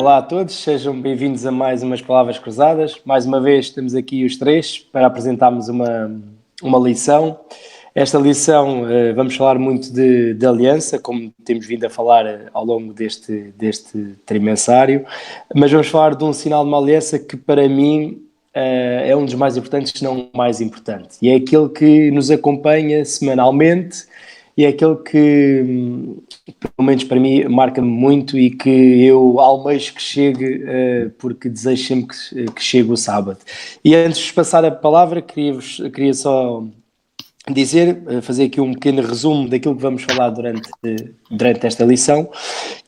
Olá a todos, sejam bem-vindos a mais umas Palavras Cruzadas. Mais uma vez estamos aqui os três para apresentarmos uma lição. Esta lição vamos falar muito de aliança, como temos vindo a falar ao longo deste trimensário, mas vamos falar de um sinal de uma aliança que para mim é um dos mais importantes, se não o mais importante. E é aquele que nos acompanha semanalmente e é aquele que, pelo menos para mim, marca-me muito e que eu almejo que chegue, porque desejo sempre que chegue o sábado. E antes de passar a palavra, queria só dizer, fazer aqui um pequeno resumo daquilo que vamos falar durante esta lição,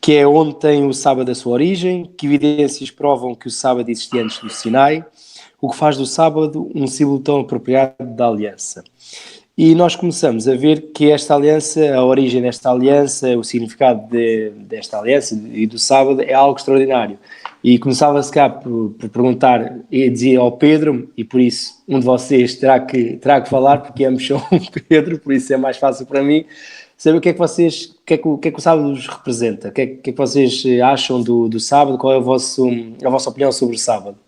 que é onde tem o sábado a sua origem, que evidências provam que o sábado existia antes do Sinai, o que faz do sábado um símbolo tão apropriado da aliança. E nós começamos a ver que esta aliança, a origem desta aliança, o significado desta aliança e do sábado é algo extraordinário. E começava-se cá por perguntar, e dizia ao Pedro, e por isso um de vocês terá que falar, porque ambos são Pedro, por isso é mais fácil para mim, saber o que é que o sábado vos representa, o que é que vocês acham do sábado, qual é a vossa opinião sobre o sábado?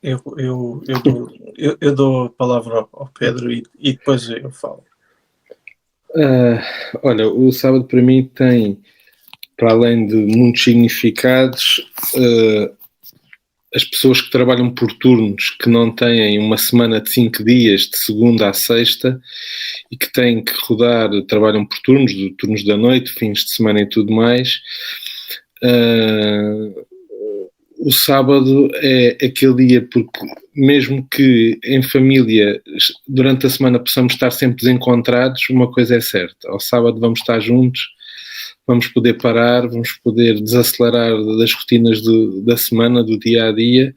Eu dou a palavra ao Pedro e depois eu falo. Olha, o sábado para mim tem, para além de muitos significados, as pessoas que trabalham por turnos, que não têm uma semana de 5 dias, de segunda à sexta, e que têm que rodar, trabalham por turnos da noite, fins de semana e tudo mais. O sábado é aquele dia porque, mesmo que em família, durante a semana possamos estar sempre desencontrados, uma coisa é certa: ao sábado vamos estar juntos, vamos poder parar, vamos poder desacelerar das rotinas da semana, do dia-a-dia,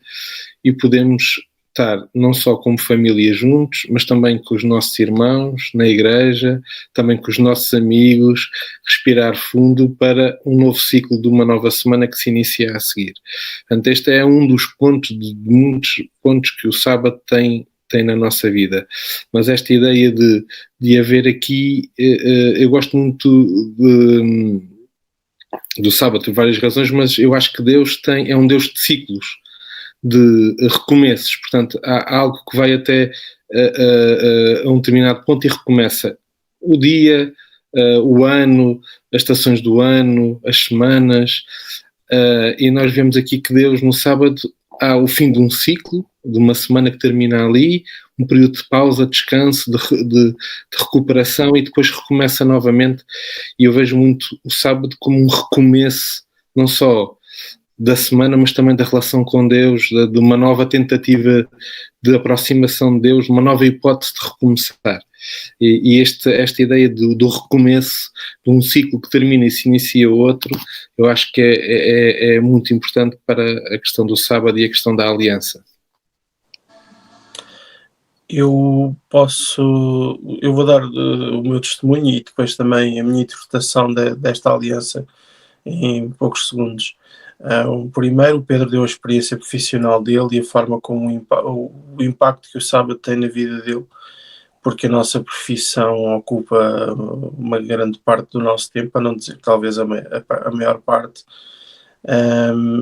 e podemos estar não só como família juntos, mas também com os nossos irmãos, na igreja, também com os nossos amigos, respirar fundo para um novo ciclo de uma nova semana que se inicia a seguir. Portanto, este é um dos pontos, de muitos pontos que o sábado tem na nossa vida. Mas esta ideia de haver aqui, eu gosto muito do sábado por várias razões, mas eu acho que Deus é um Deus de ciclos, de recomeços. Portanto, há algo que vai até a um determinado ponto e recomeça o dia, o ano, as estações do ano, as semanas, e nós vemos aqui que Deus no sábado há o fim de um ciclo, de uma semana que termina ali, um período de pausa, descanso, de recuperação, e depois recomeça novamente. E eu vejo muito o sábado como um recomeço, não só da semana, mas também da relação com Deus, de uma nova tentativa de aproximação de Deus, uma nova hipótese de recomeçar. E esta ideia do recomeço, de um ciclo que termina e se inicia outro, eu acho que é muito importante para a questão do sábado e a questão da aliança. Eu vou dar o meu testemunho e depois também a minha interpretação desta aliança em poucos segundos. Primeiro, o Pedro deu a experiência profissional dele e a forma como o impacto que o sábado tem na vida dele, porque a nossa profissão ocupa uma grande parte do nosso tempo, para não dizer talvez a maior parte.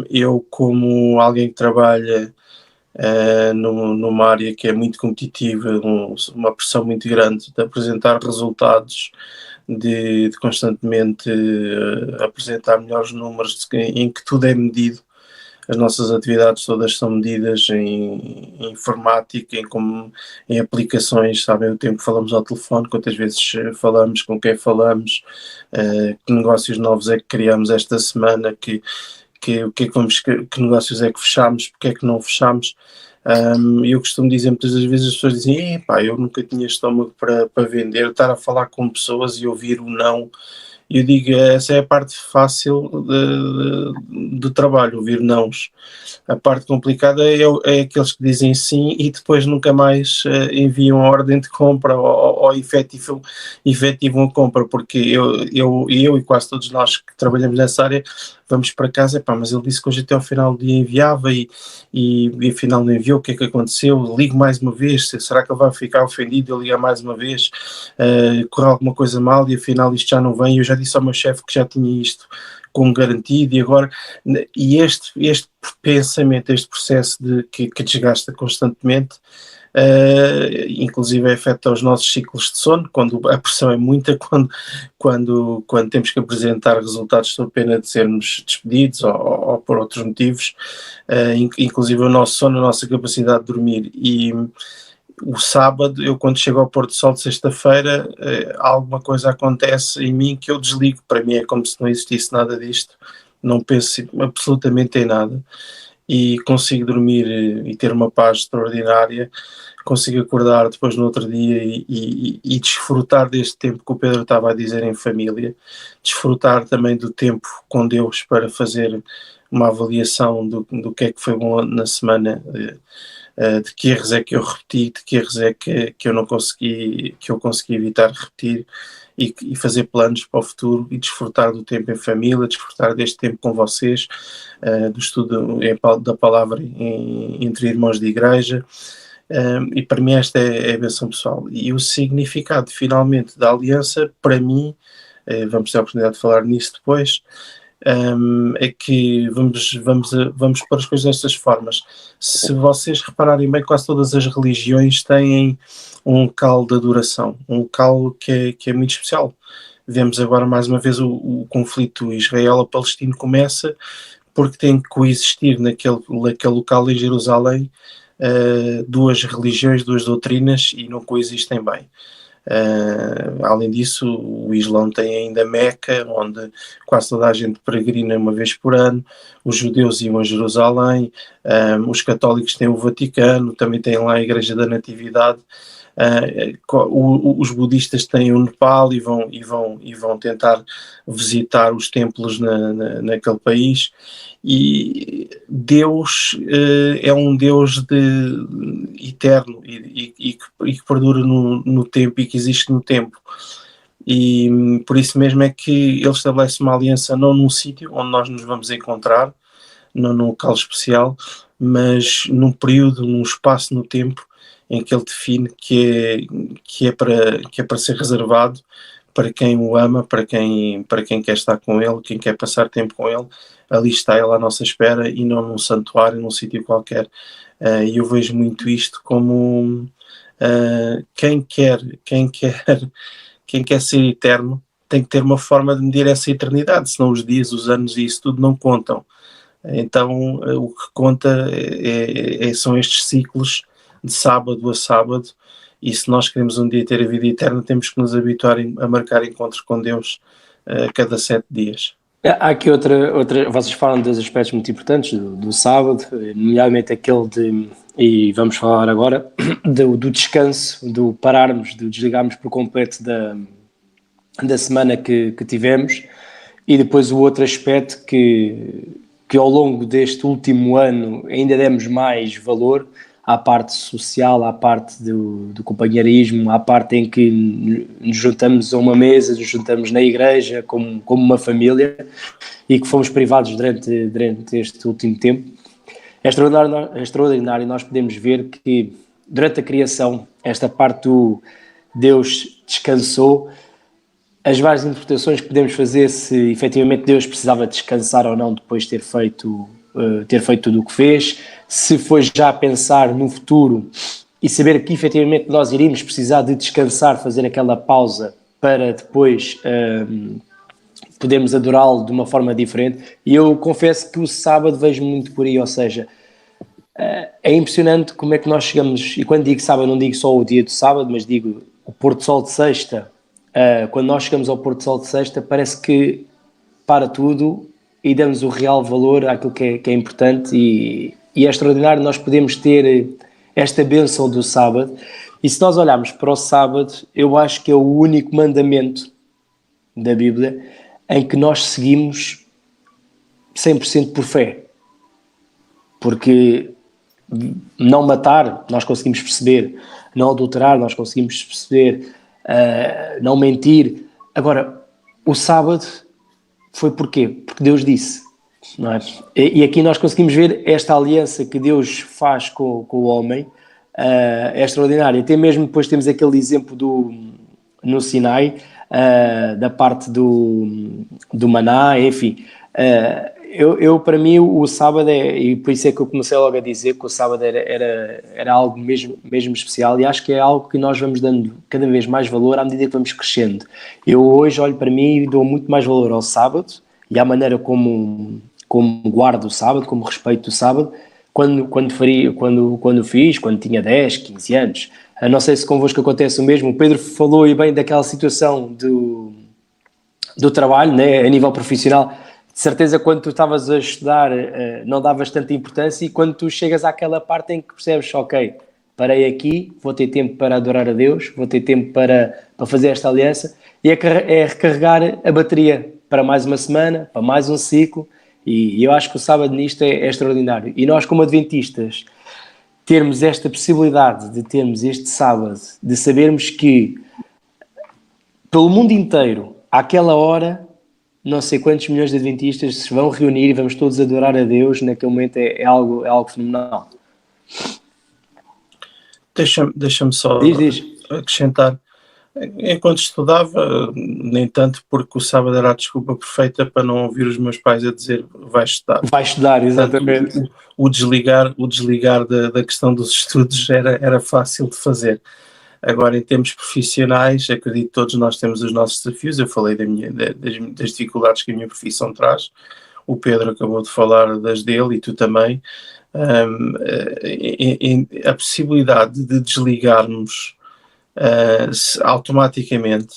Eu, como alguém que trabalha numa área que é muito competitiva, uma pressão muito grande de apresentar resultados, de constantemente apresentar melhores números, em que tudo é medido. As nossas atividades todas são medidas em informática, em aplicações, sabem o tempo que falamos ao telefone, quantas vezes falamos, com quem falamos, que negócios novos é que criamos esta semana, que negócios é que fechamos, porque é que não fechamos. Eu costumo dizer muitas das vezes, as pessoas dizem: eu nunca tinha estômago para vender, estar a falar com pessoas e ouvir o não. E eu digo, essa é a parte fácil do trabalho, ouvir nãos. A parte complicada é aqueles que dizem sim e depois nunca mais enviam a ordem de compra ou efetivam a compra, porque eu e quase todos nós que trabalhamos nessa área vamos para casa, mas ele disse que hoje até ao final do dia enviava e afinal não enviou, o que é que aconteceu? Ligo mais uma vez, será que ele vai ficar ofendido? Eu ligar mais uma vez, correu alguma coisa mal e afinal isto já não vem. Eu já disse ao meu chefe que já tinha isto como garantido, e este pensamento, este processo que desgasta constantemente, inclusive afeta os nossos ciclos de sono, quando a pressão é muita, quando temos que apresentar resultados sob pena de sermos despedidos ou por outros motivos, inclusive o nosso sono, a nossa capacidade de dormir. E o sábado, eu quando chego ao pôr do sol de sexta-feira, alguma coisa acontece em mim que eu desligo. Para mim é como se não existisse nada disto, não penso absolutamente em nada, e consigo dormir e ter uma paz extraordinária, consigo acordar depois no outro dia e desfrutar deste tempo que o Pedro estava a dizer em família, desfrutar também do tempo com Deus para fazer uma avaliação do que é que foi bom na semana, de que erros é que eu repeti, de que erros é que eu não consegui, que eu consegui evitar repetir, e fazer planos para o futuro e desfrutar do tempo em família, desfrutar deste tempo com vocês, do estudo da palavra entre irmãos de igreja, e para mim esta é a bênção pessoal. E o significado finalmente da aliança, para mim, vamos ter a oportunidade de falar nisso depois, é que vamos para as coisas destas formas. Se vocês repararem bem, quase todas as religiões têm um local de adoração, um local que é muito especial. Vemos agora mais uma vez o conflito Israel-Palestino começa porque tem que coexistir naquele local em Jerusalém duas religiões, duas doutrinas, e não coexistem bem. Além disso, o Islão tem ainda Meca, onde quase toda a gente peregrina uma vez por ano, os judeus iam a Jerusalém, os católicos têm o Vaticano, também têm lá a Igreja da Natividade, os budistas têm o Nepal e vão tentar visitar os templos naquele país. E Deus é um Deus eterno e que perdura no tempo e que existe no tempo, e por isso mesmo é que Ele estabelece uma aliança não num sítio onde nós nos vamos encontrar, não num local especial, mas num período, num espaço no tempo em que Ele define que é para ser reservado para quem o ama, para quem quer estar com Ele, quem quer passar tempo com Ele. Ali está Ele à nossa espera, e não num santuário, num sítio qualquer. E eu vejo muito isto como quem quer ser eterno tem que ter uma forma de medir essa eternidade, senão os dias, os anos e isso tudo não contam. Então o que conta são estes ciclos de sábado a sábado, e se nós queremos um dia ter a vida eterna, temos que nos habituar a marcar encontros com Deus a cada 7 dias. Há aqui outra, vocês falam dos aspectos muito importantes do sábado, nomeadamente aquele e vamos falar agora, do descanso, do pararmos, do desligarmos por completo da semana que tivemos, e depois o outro aspecto que ao longo deste último ano ainda demos mais valor, à parte social, à parte do companheirismo, à parte em que nos juntamos a uma mesa, nos juntamos na igreja como uma família, e que fomos privados durante este último tempo. É extraordinário nós podemos ver que durante a criação, esta parte do Deus descansou, as várias interpretações que podemos fazer se efetivamente Deus precisava descansar ou não depois de ter feito tudo o que fez, se foi já a pensar no futuro e saber que efetivamente nós iríamos precisar de descansar, fazer aquela pausa para depois podermos adorá-lo de uma forma diferente. E eu confesso que o sábado vejo muito por aí, ou seja, é impressionante como é que nós chegamos, e quando digo sábado não digo só o dia do sábado, mas digo o pôr do sol de sexta. Quando nós chegamos ao pôr do sol de sexta, parece que para tudo e damos o real valor àquilo que é importante, e é extraordinário nós podemos ter esta bênção do sábado. E se nós olharmos para o sábado, eu acho que é o único mandamento da Bíblia em que nós seguimos 100% por fé, porque não matar nós conseguimos perceber, não adulterar nós conseguimos perceber, não mentir. Agora, o sábado foi porquê? Porque Deus disse, não é? E aqui nós conseguimos ver esta aliança que Deus faz com o homem, é extraordinária. Até mesmo depois temos aquele exemplo no Sinai, da parte do maná, enfim, Para mim, o sábado e por isso é que eu comecei logo a dizer que o sábado era algo mesmo especial, e acho que é algo que nós vamos dando cada vez mais valor à medida que vamos crescendo. Eu hoje olho para mim e dou muito mais valor ao sábado e à maneira como guardo o sábado, como respeito o sábado, quando tinha 10, 15 anos. Não sei se convosco acontece o mesmo. O Pedro falou e bem daquela situação do trabalho, né, a nível profissional. De certeza, quando tu estavas a estudar, não davas tanta importância, e quando tu chegas àquela parte em que percebes, ok, parei aqui, vou ter tempo para adorar a Deus, vou ter tempo para fazer esta aliança, e é recarregar a bateria para mais uma semana, para mais um ciclo, e eu acho que o sábado nisto é extraordinário. E nós, como adventistas, termos esta possibilidade de termos este sábado, de sabermos que pelo mundo inteiro, àquela hora, não sei quantos milhões de adventistas se vão reunir e vamos todos adorar a Deus, naquele momento é algo fenomenal. Deixa-me só Diz. acrescentar. Enquanto estudava, nem tanto, porque o sábado era a desculpa perfeita para não ouvir os meus pais a dizer vai estudar. Vai estudar, exatamente. Portanto, o desligar da questão dos estudos era fácil de fazer. Agora, em termos profissionais, acredito que todos nós temos os nossos desafios. Eu falei das dificuldades que a minha profissão traz. O Pedro acabou de falar das dele, e tu também. A possibilidade de desligarmos automaticamente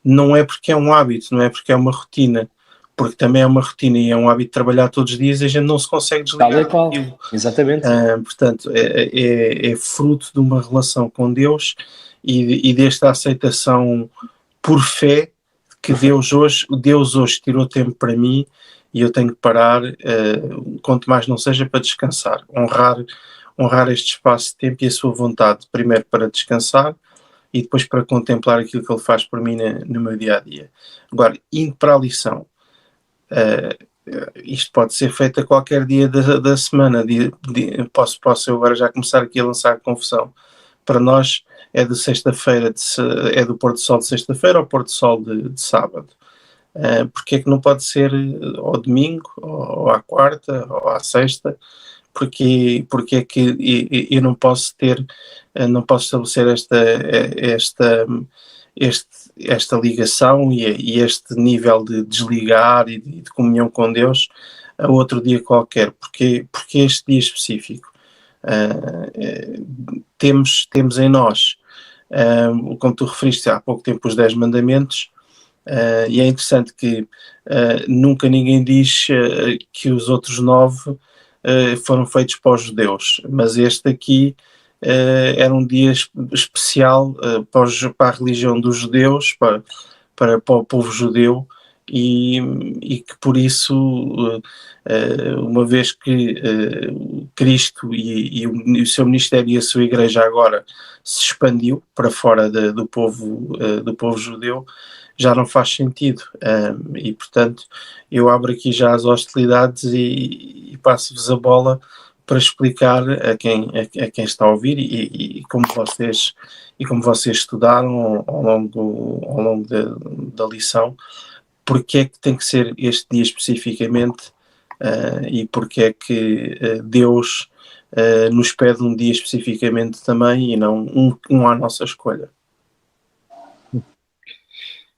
não é porque é um hábito, não é porque é uma rotina, porque também é uma rotina e é um hábito de trabalhar todos os dias, e a gente não se consegue desligar daquilo. Exatamente. Portanto, é fruto de uma relação com Deus e desta aceitação por fé que Deus hoje tirou tempo para mim, e eu tenho que parar, quanto mais não seja para descansar, honrar este espaço de tempo e a sua vontade, primeiro para descansar e depois para contemplar aquilo que Ele faz por mim no meu dia-a-dia. Agora, indo para a lição, isto pode ser feito a qualquer dia da semana. Posso eu agora já começar aqui a lançar a confissão. Para nós é de sexta-feira, é do pôr do sol de sexta-feira ao pôr do sol de sábado. Porque é que não pode ser ao domingo, ou à quarta, ou à sexta? Porque é que eu não posso estabelecer esta ligação e este nível de desligar e de comunhão com Deus a outro dia qualquer? Porque este dia específico temos em nós, como tu referiste há pouco tempo, os 10 mandamentos, e é interessante que nunca ninguém diz que os outros 9 foram feitos para os judeus, mas este aqui era um dia especial para a religião dos judeus, para o povo judeu, e que por isso, uma vez que Cristo e o seu ministério e a sua igreja agora se expandiu para fora do povo judeu, já não faz sentido, e portanto eu abro aqui já as hostilidades e passo-vos a bola para explicar a quem está a ouvir, e como vocês estudaram ao longo da lição, porque é que tem que ser este dia especificamente, e porque é que Deus nos pede um dia especificamente também, e não um à nossa escolha.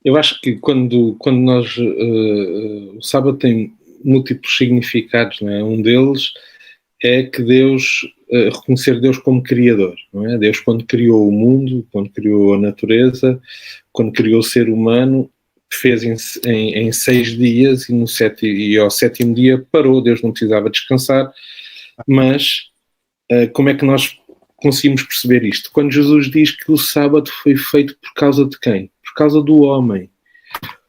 Eu acho que quando nós o sábado tem múltiplos significados, não é? Um deles é que Deus, reconhecer Deus como Criador, não é? Deus, quando criou o mundo, quando criou a natureza, quando criou o ser humano, fez em 6 dias, e ao 7º dia parou. Deus não precisava descansar, mas como é que nós conseguimos perceber isto? Quando Jesus diz que o sábado foi feito por causa de quem? Por causa do homem.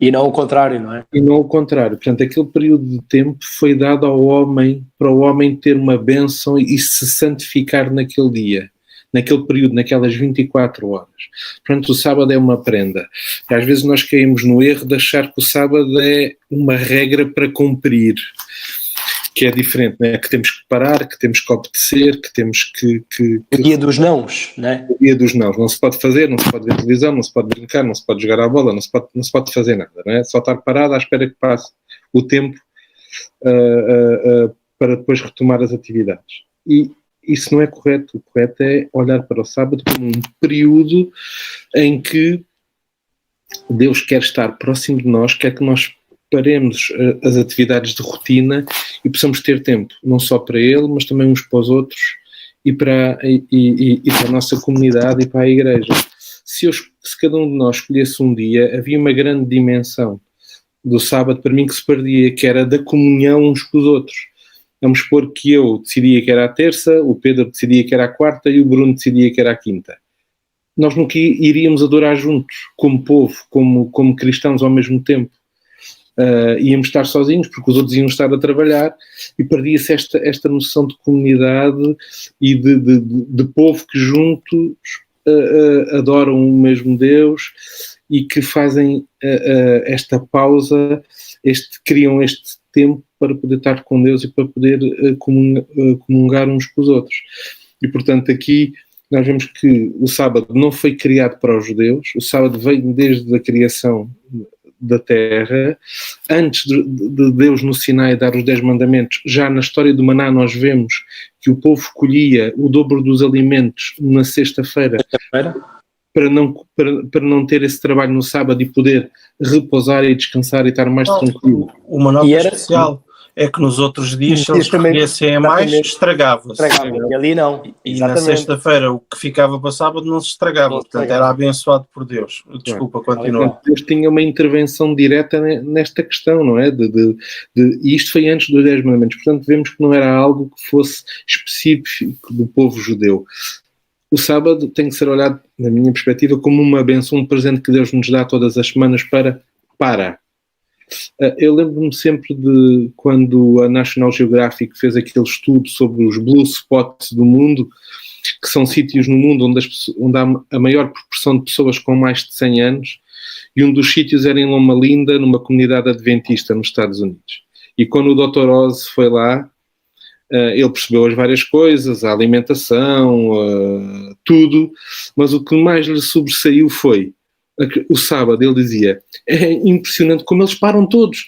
E não o contrário, não é? E não o contrário. Portanto, aquele período de tempo foi dado ao homem, para o homem ter uma bênção e se santificar naquele dia, naquele período, naquelas 24 horas. Portanto, o sábado é uma prenda. E às vezes nós caímos no erro de achar que o sábado é uma regra para cumprir, que é diferente, né? Que temos que parar, que temos que obedecer, que temos que... O dia dos nãos, né? O dia dos nãos. Não se pode fazer, não se pode ver televisão, não se pode brincar, não se pode jogar à bola, não se pode fazer nada, não é? Só estar parado à espera que passe o tempo para depois retomar as atividades. E isso não é correto. O correto é olhar para o sábado como um período em que Deus quer estar próximo de nós, quer que nós paremos as atividades de rotina e possamos ter tempo, não só para Ele, mas também uns para os outros e para a nossa comunidade e para a igreja. Se cada um de nós escolhesse um dia, havia uma grande dimensão do sábado para mim que se perdia, que era da comunhão uns com os outros. Vamos supor que eu decidia que era a terça, o Pedro decidia que era a quarta e o Bruno decidia que era a quinta. Nós nunca iríamos adorar juntos, como povo, como cristãos ao mesmo tempo. Íamos estar sozinhos porque os outros iam estar a trabalhar e perdia-se esta noção de comunidade e de povo que juntos adoram o mesmo Deus e que fazem esta pausa, criam este tempo para poder estar com Deus e para poder comungar uns com os outros. E, portanto, aqui nós vemos que o sábado não foi criado para os judeus, o sábado veio desde a criação da terra, antes de Deus no Sinai dar os 10 mandamentos. Já na história do maná nós vemos que o povo colhia o dobro dos alimentos na sexta-feira para não ter esse trabalho no sábado e poder repousar e descansar e estar mais tranquilo. Uma nota especial é que nos outros dias, se eles recolhessem a mais, estragava-se. E ali não. E na sexta-feira o que ficava para sábado não se estragava. Portanto, era abençoado por Deus. Desculpa, continua. Portanto, Deus tinha uma intervenção direta nesta questão, não é? E isto foi antes dos 10 mandamentos. Portanto, vemos que não era algo que fosse específico do povo judeu. O sábado tem que ser olhado, na minha perspectiva, como uma bênção, um presente que Deus nos dá todas as semanas para parar. Eu lembro-me sempre de quando a National Geographic fez aquele estudo sobre os blue spots do mundo, que são sítios no mundo onde há a maior proporção de pessoas com mais de 100 anos, e um dos sítios era em Loma Linda, numa comunidade adventista nos Estados Unidos. E quando o Dr. Oz foi lá, ele percebeu as várias coisas, a alimentação, tudo, mas o que mais lhe sobressaiu foi o sábado. Ele dizia, é impressionante como eles param todos,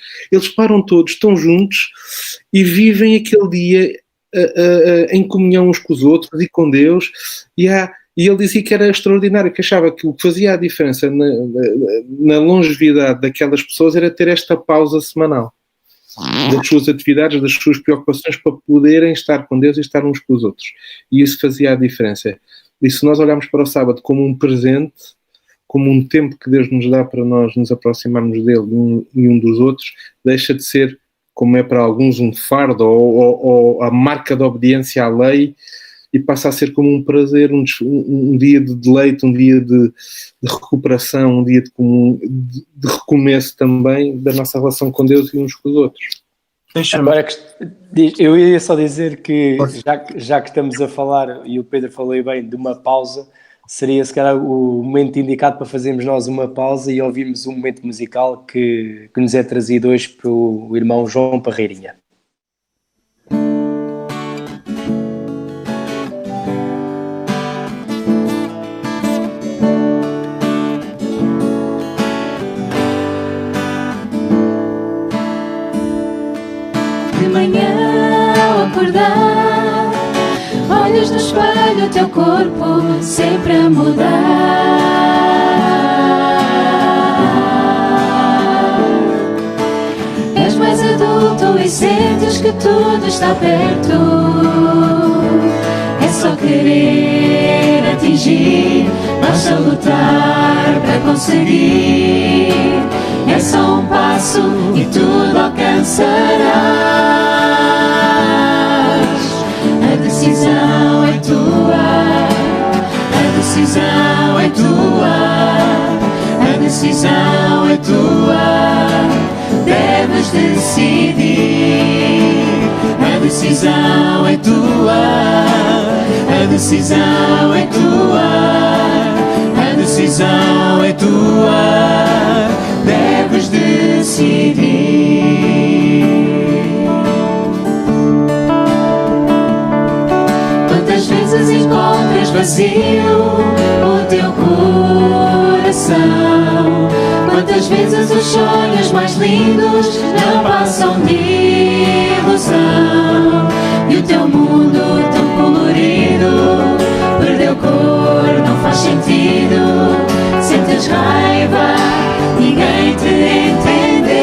estão juntos e vivem aquele dia em comunhão uns com os outros e com Deus, e ele dizia que era extraordinário, que achava que o que fazia a diferença na longevidade daquelas pessoas era ter esta pausa semanal das suas atividades, das suas preocupações, para poderem estar com Deus e estar uns com os outros. E isso fazia a diferença. E se nós olharmos para o sábado como um presente, como um tempo que Deus nos dá para nós nos aproximarmos dele e um dos outros, deixa de ser, como é para alguns, um fardo ou a marca de obediência à lei, e passa a ser como um prazer, um dia de deleite, um dia de recuperação, um dia de recomeço também da nossa relação com Deus e uns com os outros. Agora, eu ia só dizer que, já que estamos a falar, e o Pedro falou bem, de uma pausa, seria se calhar o momento indicado para fazermos nós uma pausa e ouvirmos um momento musical que nos é trazido hoje pelo irmão João Parreirinha. De manhã ao acordar, olhas no espelho o teu corpo sempre a mudar. És mais adulto e sentes que tudo está perto. É só querer atingir, basta lutar para conseguir. É só um passo e tudo alcançarás. A decisão é tua, a decisão é tua, a decisão é tua. Deves decidir. A decisão é tua, a decisão é tua, a decisão é tua. Deves decidir. Quantas vezes encontras vazio o teu coração? Quantas Às vezes os sonhos mais lindos não passam de ilusão, e o teu mundo tão colorido perdeu cor, não faz sentido. Sentes raiva, ninguém te entendeu.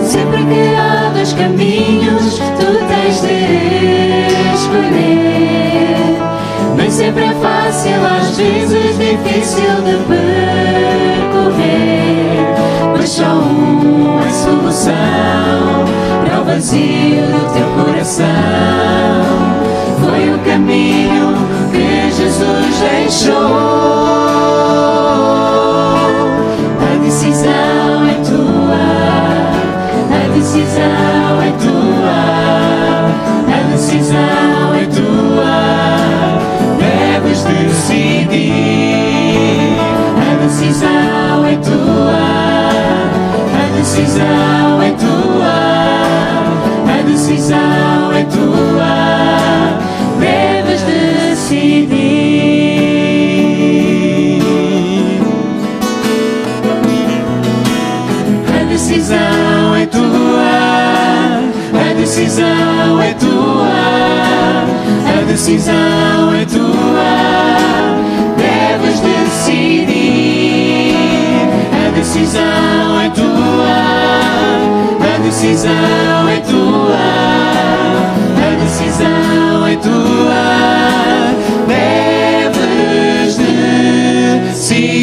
Sempre que há dois caminhos, tu tens de escolher. Nem sempre é fácil, às vezes difícil de percorrer, mas só uma solução para o vazio do teu coração. Foi o caminho que Jesus deixou. A decisão é tua, a decisão é tua, a decisão é tua. Deves decidir. A decisão é tua, a decisão é tua, a decisão é tua. Deves decidir. A decisão é tua, a decisão é tua, a decisão é tua. Deves decidir. A decisão é tua, a decisão é tua, a decisão é tua. Deves decidir.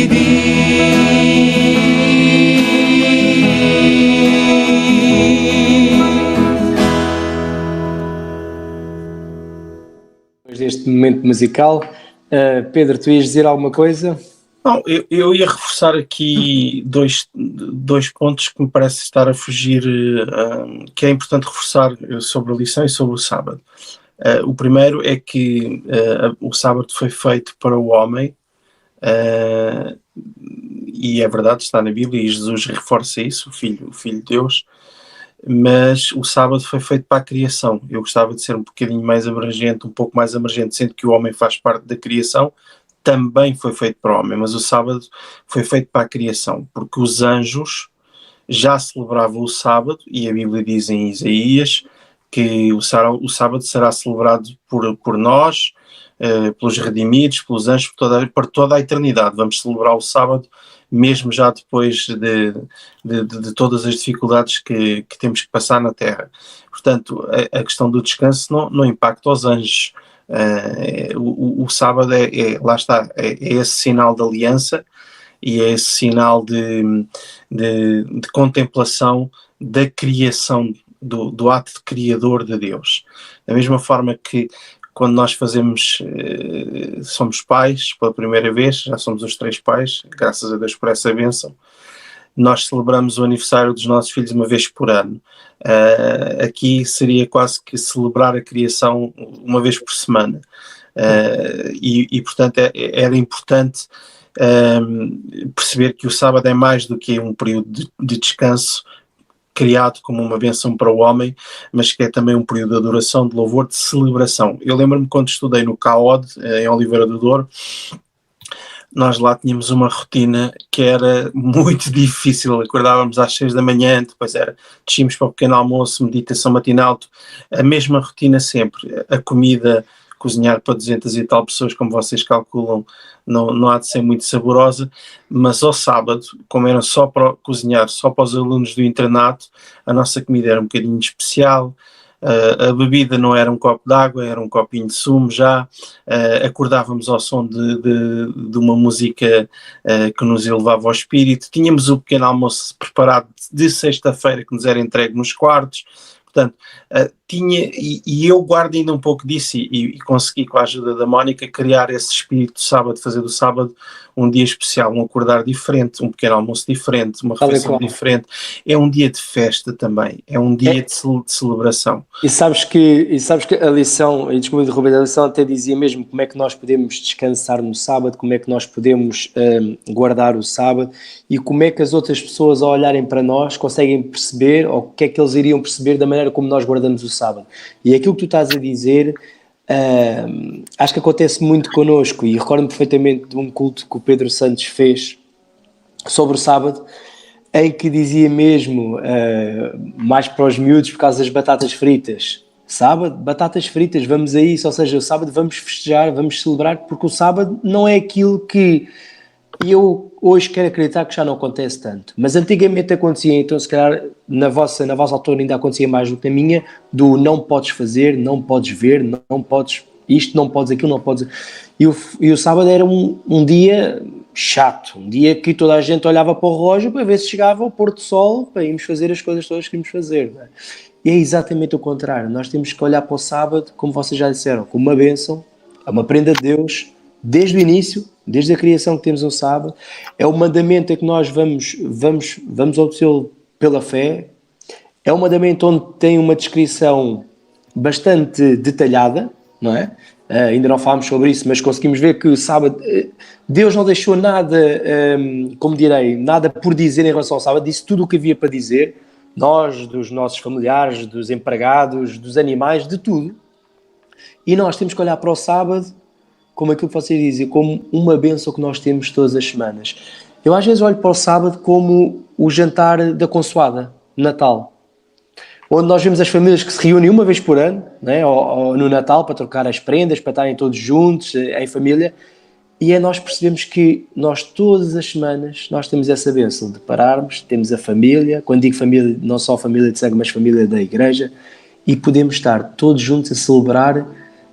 Depois deste momento musical, Pedro, tu ias dizer alguma coisa? Não, eu ia reforçar aqui dois pontos que me parece estar a fugir, que é importante reforçar sobre a lição e sobre o sábado. O primeiro é que o sábado foi feito para o homem, e é verdade, está na Bíblia e Jesus reforça isso, o Filho de Deus, mas o sábado foi feito para a criação. Eu gostava de ser um bocadinho mais abrangente, um pouco mais abrangente, sendo que o homem faz parte da criação, também foi feito para o homem, mas o sábado foi feito para a criação, porque os anjos já celebravam o sábado, e a Bíblia diz em Isaías que o sábado será celebrado por nós, pelos redimidos, pelos anjos, por toda a eternidade. Vamos celebrar o sábado, mesmo já depois de todas as dificuldades que temos que passar na Terra. Portanto, a questão do descanso não impacta os anjos. O sábado lá está, é esse sinal de aliança e é esse sinal de contemplação da criação, do ato de criador de Deus. Da mesma forma que quando nós somos pais pela primeira vez, já somos os 3 pais, graças a Deus por essa bênção, nós celebramos o aniversário dos nossos filhos uma vez por ano. Aqui seria quase que celebrar a criação uma vez por semana. Portanto, era importante perceber que o sábado é mais do que um período de descanso, criado como uma bênção para o homem, mas que é também um período de adoração, de louvor, de celebração. Eu lembro-me quando estudei no CAOD, em Oliveira do Douro, nós lá tínhamos uma rotina que era muito difícil. Acordávamos às 6 da manhã, depois descíamos para o pequeno almoço, meditação matinal, a mesma rotina sempre. A comida, cozinhar para 200 e tal pessoas, como vocês calculam, não há de ser muito saborosa, mas ao sábado, como era só para cozinhar, só para os alunos do internato, a nossa comida era um bocadinho especial. A bebida não era um copo de água, era um copinho de sumo já. Acordávamos ao som de uma música que nos elevava ao espírito. Tínhamos o pequeno almoço preparado de sexta-feira que nos era entregue nos quartos. Portanto, e eu guardo ainda um pouco disso e consegui, com a ajuda da Mónica, criar esse espírito de sábado, fazer do sábado um dia especial, um acordar diferente, um pequeno almoço diferente, uma refeição diferente. É um dia de festa também, é um dia de celebração. E sabes que a lição, e desculpa de Rubens, a lição até dizia mesmo como é que nós podemos descansar no sábado, como é que nós podemos guardar o sábado e como é que as outras pessoas, ao olharem para nós, conseguem perceber, ou o que é que eles iriam perceber da maneira como nós guardamos o sábado. E aquilo que tu estás a dizer Acho que acontece muito connosco, e recordo-me perfeitamente de um culto que o Pedro Santos fez sobre o sábado, em que dizia mesmo, mais para os miúdos, por causa das batatas fritas: sábado, batatas fritas, vamos a isso. Ou seja, o sábado vamos festejar, vamos celebrar, porque o sábado não é aquilo que eu hoje quero acreditar que já não acontece tanto, mas antigamente acontecia. Então se calhar na vossa altura ainda acontecia mais do que na minha, do não podes fazer, não podes ver, não podes isto, não podes aquilo, não podes... E o sábado era um dia chato, um dia que toda a gente olhava para o relógio para ver se chegava ao pôr do sol para irmos fazer as coisas todas que queríamos fazer, não é? E é exatamente o contrário. Nós temos que olhar para o sábado, como vocês já disseram, como uma bênção, é uma prenda de Deus, desde o início, desde a criação que temos um sábado. É um mandamento em que nós vamos obedecê-lo pela fé. É um mandamento onde tem uma descrição bastante detalhada, não é? Ainda não falámos sobre isso, mas conseguimos ver que o sábado, Deus não deixou nada, como direi, nada por dizer em relação ao sábado. Disse tudo o que havia para dizer. Nós, dos nossos familiares, dos empregados, dos animais, de tudo. E nós temos que olhar para o sábado como aquilo que vocês dizem, como uma bênção que nós temos todas as semanas. Eu às vezes olho para o sábado como o jantar da consoada, Natal, onde nós vemos as famílias que se reúnem uma vez por ano, né, ou no Natal, para trocar as prendas, para estarem todos juntos, em família. E nós percebemos que nós todas as semanas nós temos essa bênção de pararmos, temos a família, quando digo família, não só a família de sangue, mas família da igreja, e podemos estar todos juntos a celebrar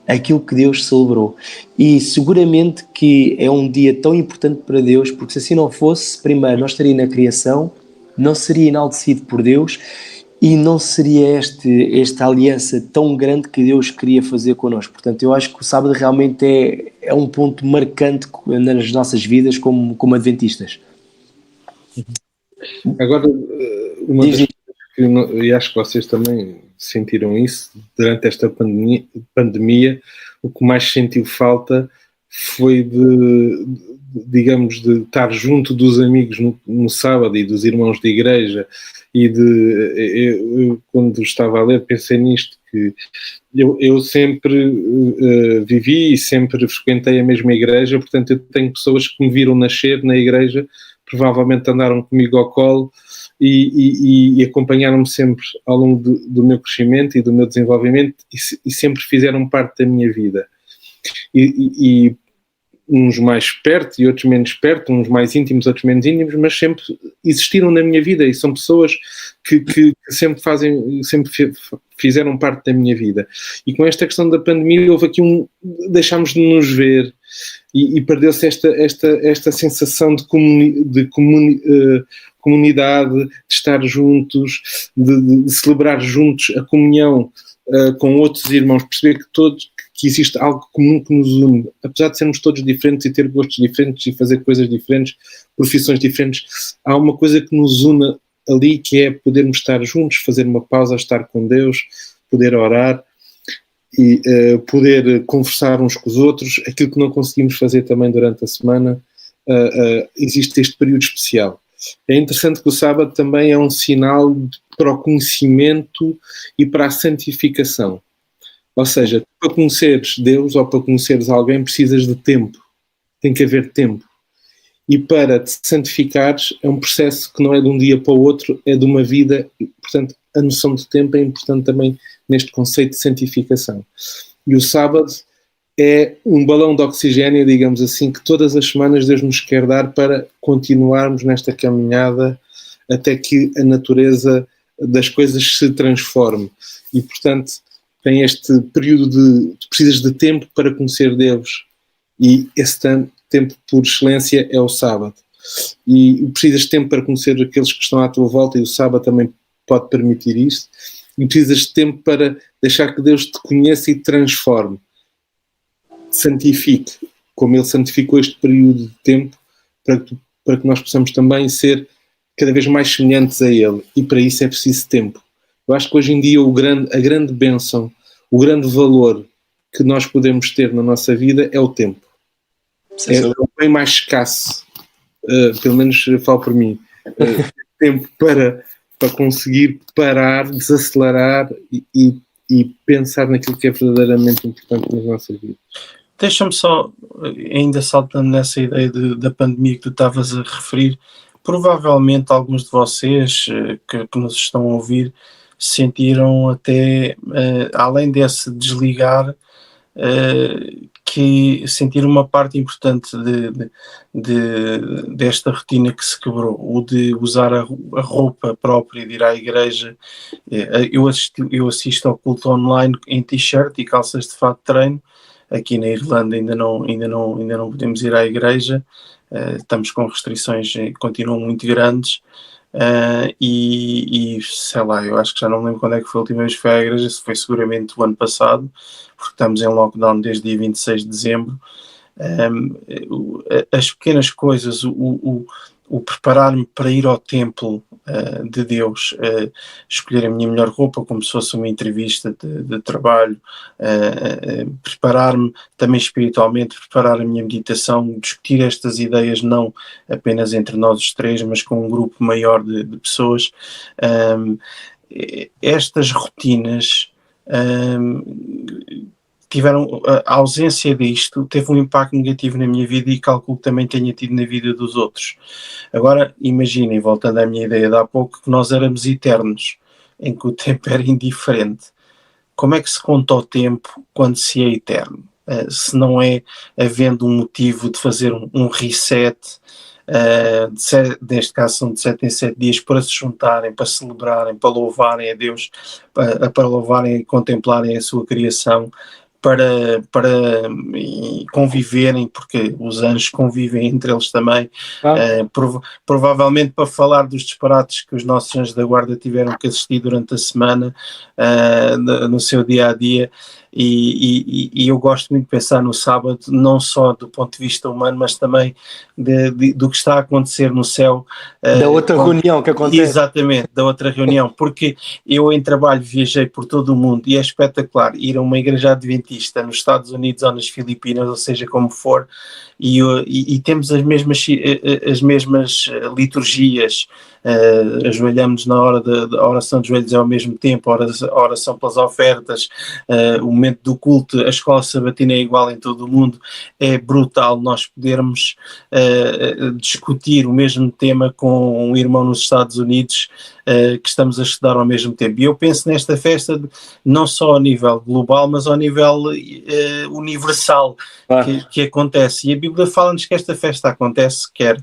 aquilo que Deus celebrou. E seguramente que é um dia tão importante para Deus, porque se assim não fosse, primeiro não estaria na criação, não seria enaltecido por Deus, e não seria esta aliança tão grande que Deus queria fazer connosco. Portanto, eu acho que o sábado realmente é um ponto marcante nas nossas vidas como adventistas. Agora, uma das coisas que e acho que vocês também sentiram isso durante esta pandemia, o que mais sentiu falta foi digamos, de estar junto dos amigos no sábado e dos irmãos de igreja. E eu, quando estava a ler, pensei nisto, que eu sempre vivi e sempre frequentei a mesma igreja, portanto eu tenho pessoas que me viram nascer na igreja, provavelmente andaram comigo ao colo e acompanharam-me sempre ao longo do meu crescimento e do meu desenvolvimento e sempre fizeram parte da minha vida. E uns mais perto e outros menos perto, uns mais íntimos, outros menos íntimos, mas sempre existiram na minha vida e são pessoas que sempre fizeram parte da minha vida. E com esta questão da pandemia houve aqui deixámos de nos ver e perdeu-se esta sensação de comunidade, de estar juntos, de celebrar juntos a comunhão com outros irmãos, perceber que existe algo comum que nos une, apesar de sermos todos diferentes e ter gostos diferentes e fazer coisas diferentes, profissões diferentes, há uma coisa que nos une ali, que é podermos estar juntos, fazer uma pausa, estar com Deus, poder orar e poder conversar uns com os outros, aquilo que não conseguimos fazer também durante a semana. Existe este período especial. É interessante que o sábado também é um sinal para o conhecimento e para a santificação. Ou seja, para conheceres Deus ou para conheceres alguém precisas de tempo. Tem que haver tempo. E para te santificares é um processo que não é de um dia para o outro, é de uma vida. Portanto, a noção de tempo é importante também neste conceito de santificação. E o sábado é um balão de oxigênio, digamos assim, que todas as semanas Deus nos quer dar para continuarmos nesta caminhada até que a natureza das coisas se transforme. E, portanto, tem este período tu precisas de tempo para conhecer Deus. E esse tempo, por excelência, é o sábado. E precisas de tempo para conhecer aqueles que estão à tua volta, e o sábado também pode permitir isso. E precisas de tempo para deixar que Deus te conheça e te transforme. Santifique, como Ele santificou este período de tempo, para que nós possamos também ser cada vez mais semelhantes a Ele. E para isso é preciso tempo. Eu acho que hoje em dia a grande bênção, o grande valor que nós podemos ter na nossa vida é o tempo. É o bem mais escasso, pelo menos eu falo por mim, tempo para conseguir parar, desacelerar e e pensar naquilo que é verdadeiramente importante nas nossas vidas. Deixa-me só, ainda saltando nessa ideia da pandemia que tu estavas a referir, provavelmente alguns de vocês que nos estão a ouvir sentiram até, além desse desligar, que sentir uma parte importante desta rotina que se quebrou, o de usar a roupa própria, de ir à igreja. Eu assisto ao culto online em t-shirt e calças de fato de treino. Aqui na Irlanda ainda não podemos ir à igreja, estamos com restrições que continuam muito grandes, e sei lá, eu acho que já não me lembro quando é que foi a última vez que fui à igreja, se foi seguramente o ano passado, porque estamos em lockdown desde dia 26 de dezembro. As pequenas coisas, o preparar-me para ir ao templo de Deus, escolher a minha melhor roupa como se fosse uma entrevista de trabalho, preparar-me também espiritualmente, preparar a minha meditação, discutir estas ideias não apenas entre nós os três, mas com um grupo maior de pessoas. Estas rotinas tiveram, a ausência disto teve um impacto negativo na minha vida e calculo que também tenha tido na vida dos outros. Agora, imaginem, voltando à minha ideia de há pouco, que nós éramos eternos, em que o tempo era indiferente. Como é que se conta o tempo quando se é eterno? Se não é havendo um motivo de fazer um reset, neste caso são de 7 em 7 dias, para se juntarem, para celebrarem, para louvarem a Deus, para louvarem e contemplarem a sua criação, para conviverem, porque os anjos convivem entre eles também, provavelmente para falar dos disparates que os nossos anjos da guarda tiveram que assistir durante a semana, no seu dia-a-dia, e eu gosto muito de pensar no sábado, não só do ponto de vista humano, mas também do que está a acontecer no céu. Da outra reunião que acontece. Exatamente, da outra reunião, porque eu em trabalho viajei por todo o mundo e é espetacular ir a uma igreja adventista nos Estados Unidos ou nas Filipinas, ou seja, como for, e temos as mesmas liturgias, ajoelhamos na hora da oração de joelhos ao mesmo tempo, a oração pelas ofertas, o momento do culto, a escola sabatina é igual em todo o mundo. É brutal nós podermos discutir o mesmo tema com um irmão nos Estados Unidos, que estamos a estudar ao mesmo tempo. E eu penso nesta festa não só a nível global, mas ao nível universal, que acontece. E a Bíblia fala-nos que esta festa acontece, quer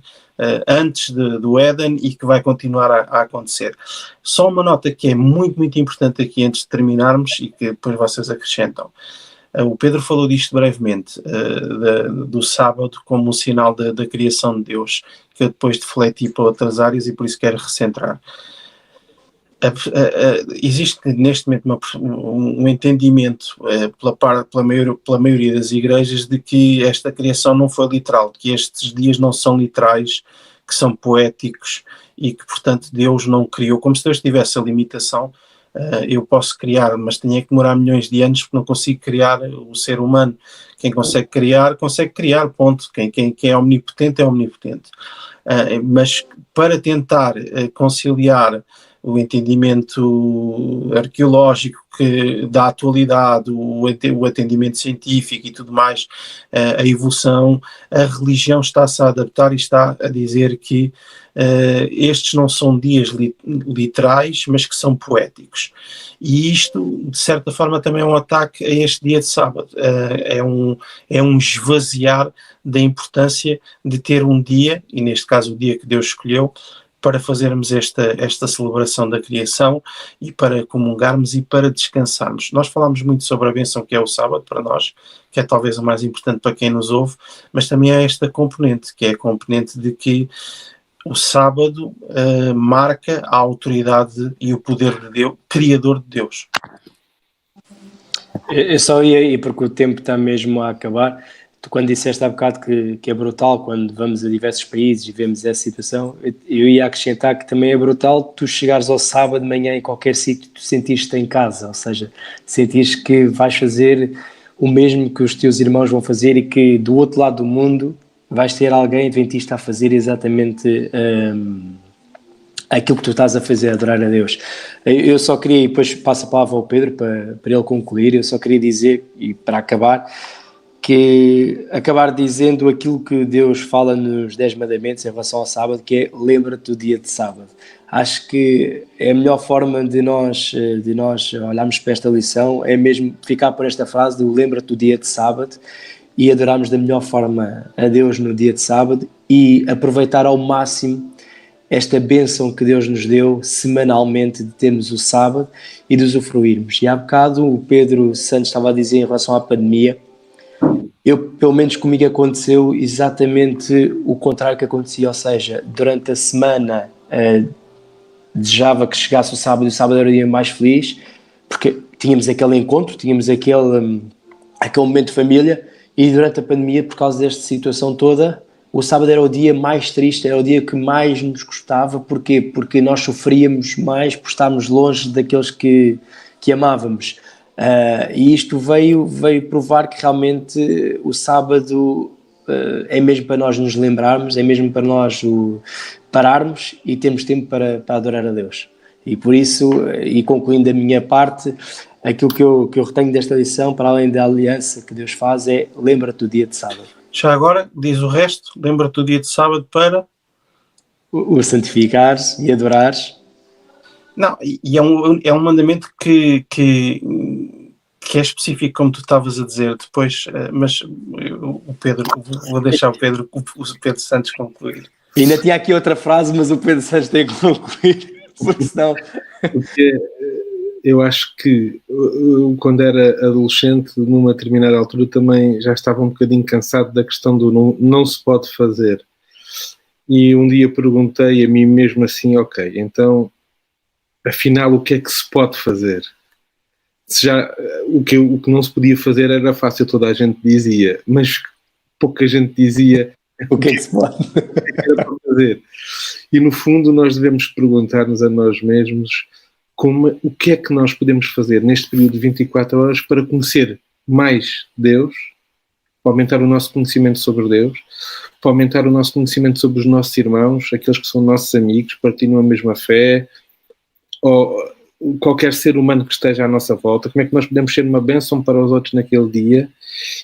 antes do Éden, e que vai continuar a acontecer. Só uma nota que é muito, muito importante aqui antes de terminarmos e que depois vocês acrescentam. O Pedro falou disto brevemente, do sábado como um sinal da criação de Deus, que eu depois defleti para outras áreas e por isso quero recentrar. Existe neste momento um entendimento pela maioria das igrejas de que esta criação não foi literal, que estes dias não são literais, que são poéticos e que, portanto, Deus não criou, como se Deus tivesse a limitação. Eu posso criar, mas tinha que demorar milhões de anos porque não consigo criar o ser humano. Quem consegue criar, ponto. Quem é omnipotente é omnipotente. Mas para tentar conciliar o entendimento arqueológico da atualidade, o entendimento científico e tudo mais, a evolução, a religião está-se a adaptar e está a dizer que estes não são dias literais, mas que são poéticos. E isto, de certa forma, também é um ataque a este dia de sábado. É um esvaziar da importância de ter um dia, e neste caso o dia que Deus escolheu, para fazermos esta celebração da criação e para comungarmos e para descansarmos. Nós falámos muito sobre a bênção que é o sábado para nós, que é talvez o mais importante para quem nos ouve, mas também há esta componente, que é a componente de que o sábado marca a autoridade e o poder de Deus, criador de Deus. Eu só ia aí porque o tempo está mesmo a acabar. Tu, quando disseste há bocado que é brutal quando vamos a diversos países e vemos essa situação, eu ia acrescentar que também é brutal tu chegares ao sábado de manhã em qualquer sítio, tu sentires-te em casa, ou seja, sentires que vais fazer o mesmo que os teus irmãos vão fazer e que do outro lado do mundo vais ter alguém adventista a fazer exatamente aquilo que tu estás a fazer, adorar a Deus. Eu só queria, e depois passo a palavra ao Pedro para ele concluir, eu só queria dizer, e para acabar dizendo aquilo que Deus fala nos 10 mandamentos em relação ao sábado, que é lembra-te do dia de sábado. Acho que é a melhor forma de nós olharmos para esta lição, é mesmo ficar por esta frase do lembra-te do dia de sábado e adorarmos da melhor forma a Deus no dia de sábado e aproveitar ao máximo esta bênção que Deus nos deu semanalmente de termos o sábado e de usufruirmos. E há bocado o Pedro Santos estava a dizer em relação à pandemia, pelo menos comigo aconteceu exatamente o contrário que acontecia, ou seja, durante a semana desejava que chegasse o sábado e o sábado era o dia mais feliz, porque tínhamos aquele encontro, tínhamos aquele momento de família, e durante a pandemia, por causa desta situação toda, o sábado era o dia mais triste, era o dia que mais nos custava. Porquê? Porque nós sofríamos mais por estarmos longe daqueles que amávamos. E isto veio provar que realmente o sábado é mesmo para nós nos lembrarmos, é mesmo para nós pararmos e termos tempo para adorar a Deus. E por isso, e concluindo a minha parte, aquilo que eu retenho desta lição, para além da aliança que Deus faz, é lembra-te do dia de sábado. Já agora, diz o resto, lembra-te do dia de sábado para... O santificares e adorares. Não, e é um mandamento que é específico, como tu estavas a dizer depois, mas o Pedro, vou deixar o Pedro Santos concluir. E ainda tinha aqui outra frase, mas o Pedro Santos tem que concluir, porque senão... Porque eu acho que eu, quando era adolescente, numa determinada altura, também já estava um bocadinho cansado da questão do não se pode fazer. E um dia perguntei a mim mesmo assim, ok, então, afinal, o que é que se pode fazer? Se já, o que não se podia fazer era fácil, toda a gente dizia, mas pouca gente dizia o que é que se pode era para fazer. E no fundo nós devemos perguntar-nos a nós mesmos o que é que nós podemos fazer neste período de 24 horas para conhecer mais Deus, para aumentar o nosso conhecimento sobre Deus, para aumentar o nosso conhecimento sobre os nossos irmãos, aqueles que são nossos amigos, partilham a mesma fé, ou qualquer ser humano que esteja à nossa volta, como é que nós podemos ser uma bênção para os outros naquele dia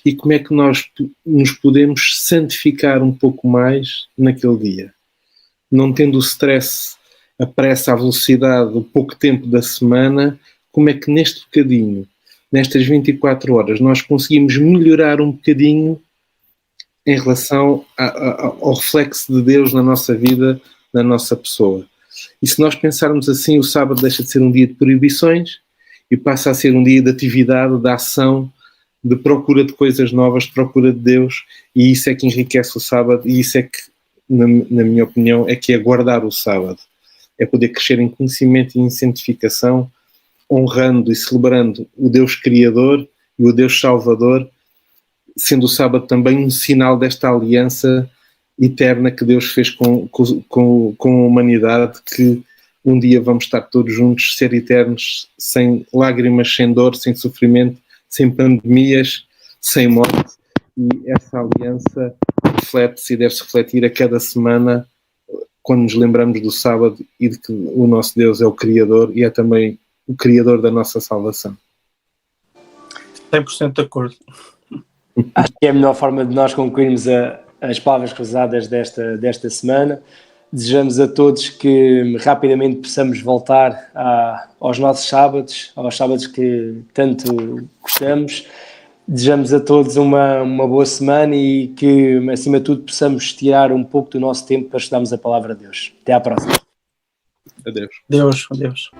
e como é que nós nos podemos santificar um pouco mais naquele dia. Não tendo o stress, a pressa, a velocidade, o pouco tempo da semana, como é que neste bocadinho, nestas 24 horas, nós conseguimos melhorar um bocadinho em relação ao reflexo de Deus na nossa vida, na nossa pessoa. E se nós pensarmos assim, o sábado deixa de ser um dia de proibições e passa a ser um dia de atividade, de ação, de procura de coisas novas, de procura de Deus, e isso é que enriquece o sábado, e isso é que, na minha opinião, é que é guardar o sábado. É poder crescer em conhecimento e em santificação, honrando e celebrando o Deus Criador e o Deus Salvador, sendo o sábado também um sinal desta aliança eterna que Deus fez com a humanidade, que um dia vamos estar todos juntos, ser eternos, sem lágrimas, sem dor, sem sofrimento, sem pandemias, sem morte. E essa aliança reflete-se e deve-se refletir a cada semana quando nos lembramos do sábado e de que o nosso Deus é o Criador e é também o Criador da nossa salvação. 100% de acordo. Acho que é a melhor forma de nós concluirmos as palavras cruzadas desta semana. Desejamos a todos que rapidamente possamos voltar aos nossos sábados, aos sábados que tanto gostamos. Desejamos a todos uma boa semana e que, acima de tudo, possamos tirar um pouco do nosso tempo para estudarmos a palavra de Deus. Até à próxima. Adeus. Adeus.